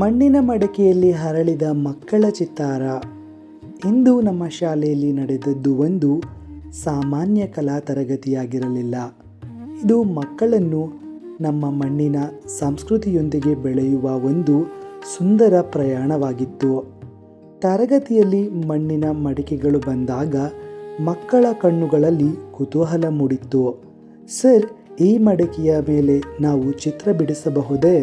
ಮಣ್ಣಿನ ಮಡಕೆಯಲ್ಲಿ ಹರಳಿದ ಮಕ್ಕಳ ಚಿತ್ತಾರ. ಇಂದು ನಮ್ಮ ಶಾಲೆಯಲ್ಲಿ ನಡೆದದ್ದು ಒಂದು ಸಾಮಾನ್ಯ ಕಲಾ ತರಗತಿಯಾಗಿರಲಿಲ್ಲ. ಇದು ಮಕ್ಕಳನ್ನು ನಮ್ಮ ಮಣ್ಣಿನ ಸಂಸ್ಕೃತಿಯೊಂದಿಗೆ ಬೆಳೆಯುವ ಒಂದು ಸುಂದರ ಪ್ರಯಾಣವಾಗಿತ್ತು. ತರಗತಿಯಲ್ಲಿ ಮಣ್ಣಿನ ಮಡಿಕೆಗಳು ಬಂದಾಗ ಮಕ್ಕಳ ಕಣ್ಣುಗಳಲ್ಲಿ ಕುತೂಹಲ ಮೂಡಿತ್ತು. ಸರ್, ಈ ಮಡಿಕೆಯ ಮೇಲೆ ನಾವು ಚಿತ್ರ ಬಿಡಿಸಬಹುದೇ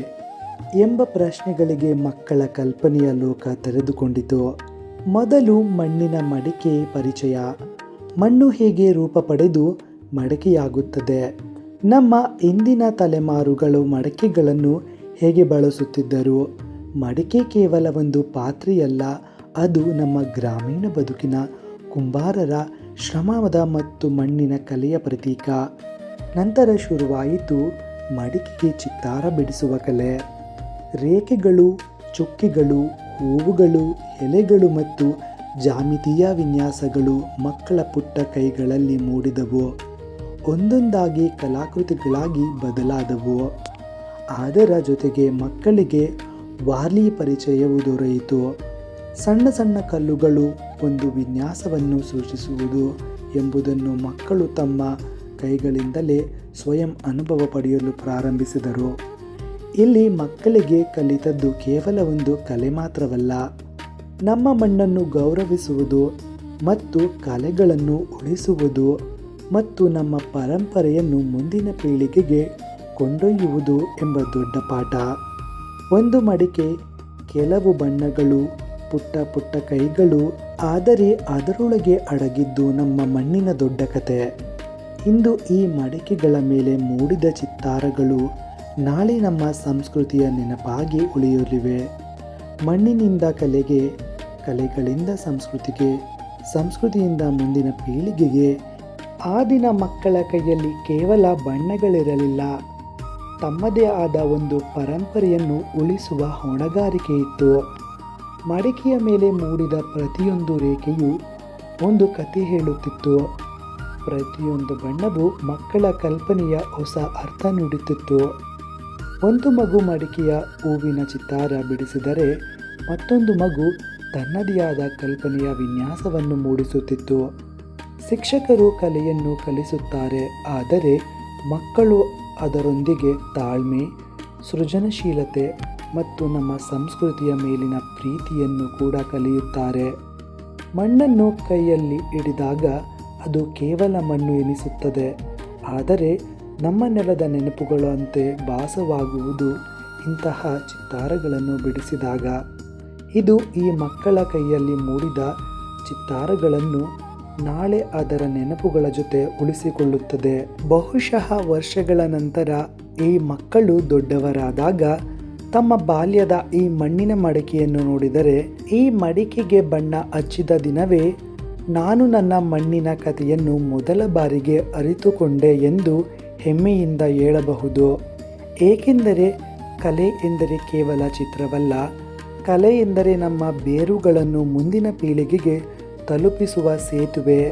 ಎಂಬ ಪ್ರಶ್ನೆಗಳಿಗೆ ಮಕ್ಕಳ ಕಲ್ಪನೆಯ ಲೋಕ ತೆರೆದುಕೊಂಡಿತು. ಮೊದಲು ಮಣ್ಣಿನ ಮಡಿಕೆ ಪರಿಚಯ. ಮಣ್ಣು ಹೇಗೆ ರೂಪ ಪಡೆದು ಮಡಿಕೆಯಾಗುತ್ತದೆ? ನಮ್ಮ ಇಂದಿನ ತಲೆಮಾರುಗಳು ಮಡಿಕೆಗಳನ್ನು ಹೇಗೆ ಬಳಸುತ್ತಿದ್ದರು? ಮಡಿಕೆ ಕೇವಲ ಒಂದು ಪಾತ್ರೆಯಲ್ಲ, ಅದು ನಮ್ಮ ಗ್ರಾಮೀಣ ಬದುಕಿನ ಕುಂಬಾರರ ಶ್ರಮದ ಮತ್ತು ಮಣ್ಣಿನ ಕಲೆಯ ಪ್ರತೀಕ. ನಂತರ ಶುರುವಾಯಿತು ಮಡಿಕೆಗೆ ಚಿತ್ತಾರ ಬಿಡಿಸುವ ಕಲೆ. ರೇಖೆಗಳು, ಚುಕ್ಕೆಗಳು, ಹೂವುಗಳು, ಎಲೆಗಳು ಮತ್ತು ಜಾಮಿತೀಯ ವಿನ್ಯಾಸಗಳು ಮಕ್ಕಳ ಪುಟ್ಟ ಕೈಗಳಲ್ಲಿ ಮೂಡಿದವು. ಒಂದೊಂದಾಗಿ ಕಲಾಕೃತಿಗಳಾಗಿ ಬದಲಾದವು. ಅದರ ಜೊತೆಗೆ ಮಕ್ಕಳಿಗೆ ವಾರ್ಲಿ ಪರಿಚಯವು ದೊರೆಯಿತು. ಸಣ್ಣ ಸಣ್ಣ ಕಲ್ಲುಗಳು ಒಂದು ವಿನ್ಯಾಸವನ್ನು ಸೃಷ್ಟಿಸುವುದು ಎಂಬುದನ್ನು ಮಕ್ಕಳು ತಮ್ಮ ಕೈಗಳಿಂದಲೇ ಸ್ವಯಂ ಅನುಭವ ಪಡೆಯಲು ಪ್ರಾರಂಭಿಸಿದರು. ಇಲ್ಲಿ ಮಕ್ಕಳಿಗೆ ಕಲಿತದ್ದು ಕೇವಲ ಒಂದು ಕಲೆ ಮಾತ್ರವಲ್ಲ, ನಮ್ಮ ಮಣ್ಣನ್ನು ಗೌರವಿಸುವುದು ಮತ್ತು ಕಲೆಗಳನ್ನು ಉಳಿಸುವುದು ಮತ್ತು ನಮ್ಮ ಪರಂಪರೆಯನ್ನು ಮುಂದಿನ ಪೀಳಿಗೆಗೆ ಕೊಂಡೊಯ್ಯುವುದು ಎಂಬ ದೊಡ್ಡ ಪಾಠ. ಒಂದು ಮಡಿಕೆ, ಕೆಲವು ಬಣ್ಣಗಳು, ಪುಟ್ಟ ಪುಟ್ಟ ಕೈಗಳು, ಆದರೆ ಅದರೊಳಗೆ ಅಡಗಿದ್ದು ನಮ್ಮ ಮಣ್ಣಿನ ದೊಡ್ಡ ಕತೆ. ಇಂದು ಈ ಮಡಿಕೆಗಳ ಮೇಲೆ ಮೂಡಿದ ಚಿತ್ತಾರಗಳು ನಾಳೆ ನಮ್ಮ ಸಂಸ್ಕೃತಿಯ ನೆನಪಾಗಿ ಉಳಿಯಲಿವೆ. ಮಣ್ಣಿನಿಂದ ಕಲೆಗೆ, ಕಲೆಗಳಿಂದ ಸಂಸ್ಕೃತಿಗೆ, ಸಂಸ್ಕೃತಿಯಿಂದ ಮುಂದಿನ ಪೀಳಿಗೆಗೆ. ಆ ದಿನ ಮಕ್ಕಳ ಕೈಯಲ್ಲಿ ಕೇವಲ ಬಣ್ಣಗಳಿರಲಿಲ್ಲ, ತಮ್ಮದೇ ಆದ ಒಂದು ಪರಂಪರೆಯನ್ನು ಉಳಿಸುವ ಹೊಣೆಗಾರಿಕೆ ಇತ್ತು. ಮಡಿಕೆಯ ಮೇಲೆ ಮೂಡಿದ ಪ್ರತಿಯೊಂದು ರೇಖೆಯು ಒಂದು ಕಥೆ ಹೇಳುತ್ತಿತ್ತು. ಪ್ರತಿಯೊಂದು ಬಣ್ಣವು ಮಕ್ಕಳ ಕಲ್ಪನೆಯ ಹೊಸ ಅರ್ಥ ನೀಡುತ್ತಿತ್ತು. ಒಂದು ಮಗು ಮಡಿಕೆಯ ಹೂವಿನ ಚಿತ್ತಾರ ಬಿಡಿಸಿದರೆ ಮತ್ತೊಂದು ಮಗು ತನ್ನದೇ ಆದ ಕಲ್ಪನೆಯ ವಿನ್ಯಾಸವನ್ನು ಮೂಡಿಸುತ್ತಿತ್ತು. ಶಿಕ್ಷಕರು ಕಲೆಯನ್ನು ಕಲಿಸುತ್ತಾರೆ, ಆದರೆ ಮಕ್ಕಳು ಅದರೊಂದಿಗೆ ತಾಳ್ಮೆ, ಸೃಜನಶೀಲತೆ ಮತ್ತು ನಮ್ಮ ಸಂಸ್ಕೃತಿಯ ಮೇಲಿನ ಪ್ರೀತಿಯನ್ನು ಕೂಡ ಕಲಿಯುತ್ತಾರೆ. ಮಣ್ಣನ್ನು ಕೈಯಲ್ಲಿ ಹಿಡಿದಾಗ ಅದು ಕೇವಲ ಮಣ್ಣು ಎನಿಸುತ್ತದೆ, ಆದರೆ ನಮ್ಮ ನೆಲದ ನೆನಪುಗಳಂತೆ ಭಾಸವಾಗುವುದು ಇಂತಹ ಚಿತ್ತಾರಗಳನ್ನು ಬಿಡಿಸಿದಾಗ. ಇದು ಈ ಮಕ್ಕಳ ಕೈಯಲ್ಲಿ ಮೂಡಿದ ಚಿತ್ತಾರಗಳನ್ನು ನಾಳೆ ಅದರ ನೆನಪುಗಳ ಜೊತೆ ಉಳಿಸಿಕೊಳ್ಳುತ್ತದೆ. ಬಹುಶಃ ವರ್ಷಗಳ ನಂತರ ಈ ಮಕ್ಕಳು ದೊಡ್ಡವರಾದಾಗ ತಮ್ಮ ಬಾಲ್ಯದ ಈ ಮಣ್ಣಿನ ಮಡಿಕೆಯನ್ನು ನೋಡಿದರೆ, ಈ ಮಡಿಕೆಗೆ ಬಣ್ಣ ಹಚ್ಚಿದ ದಿನವೇ ನಾನು ನನ್ನ ಮಣ್ಣಿನ ಕಥೆಯನ್ನು ಮೊದಲ ಬಾರಿಗೆ ಅರಿತುಕೊಂಡೆ ಎಂದು ಹೆಮ್ಮೆಯಿಂದ ಹೇಳಬಹುದು. ಏಕೆಂದರೆ ಕಲೆ ಎಂದರೆ ಕೇವಲ ಚಿತ್ರವಲ್ಲ, ಕಲೆ ಎಂದರೆ ನಮ್ಮ ಬೇರುಗಳನ್ನು ಮುಂದಿನ ಪೀಳಿಗೆಗೆ ತಲುಪಿಸುವ ಸೇತುವೆ.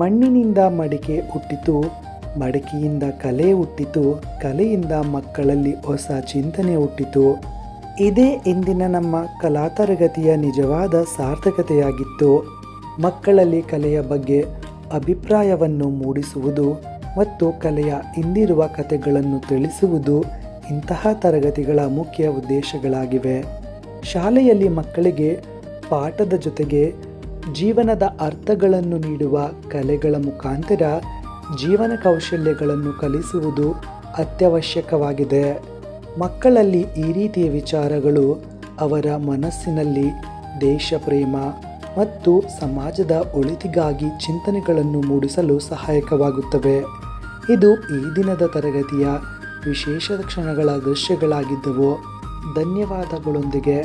ಮಣ್ಣಿನಿಂದ ಮಡಿಕೆ ಹುಟ್ಟಿತು, ಮಡಿಕೆಯಿಂದ ಕಲೆ ಹುಟ್ಟಿತು, ಕಲೆಯಿಂದ ಮಕ್ಕಳಲ್ಲಿ ಹೊಸ ಚಿಂತನೆ ಹುಟ್ಟಿತು. ಇದೇ ಇಂದಿನ ನಮ್ಮ ಕಲಾ ತರಗತಿಯ ನಿಜವಾದ ಸಾರ್ಥಕತೆಯಾಗಿತ್ತು. ಮಕ್ಕಳಲ್ಲಿ ಕಲೆಯ ಬಗ್ಗೆ ಅಭಿಪ್ರಾಯವನ್ನು ಮೂಡಿಸುವುದು ಮತ್ತು ಕಲೆಯ ಹಿಂದಿರುವ ಕಥೆಗಳನ್ನು ತಿಳಿಸುವುದು ಇಂತಹ ತರಗತಿಗಳ ಮುಖ್ಯ ಉದ್ದೇಶಗಳಾಗಿವೆ. ಶಾಲೆಯಲ್ಲಿ ಮಕ್ಕಳಿಗೆ ಪಾಠದ ಜೊತೆಗೆ ಜೀವನದ ಅರ್ಥಗಳನ್ನು ನೀಡುವ ಕಲೆಗಳ ಮುಖಾಂತರ ಜೀವನ ಕೌಶಲ್ಯಗಳನ್ನು ಕಲಿಸುವುದು ಅತ್ಯವಶ್ಯಕವಾಗಿದೆ. ಮಕ್ಕಳಲ್ಲಿ ಈ ರೀತಿಯ ವಿಚಾರಗಳು ಅವರ ಮನಸ್ಸಿನಲ್ಲಿ ದೇಶ ಪ್ರೇಮ ಮತ್ತು ಸಮಾಜದ ಒಳಿತಿಗಾಗಿ ಚಿಂತನೆಗಳನ್ನು ಮೂಡಿಸಲು ಸಹಾಯಕವಾಗುತ್ತವೆ. ಇದು ಈ ದಿನದ ತರಗತಿಯ ವಿಶೇಷ ಕ್ಷಣಗಳ ದೃಶ್ಯಗಳಾಗಿದ್ದವು. ಧನ್ಯವಾದಗಳೊಂದಿಗೆ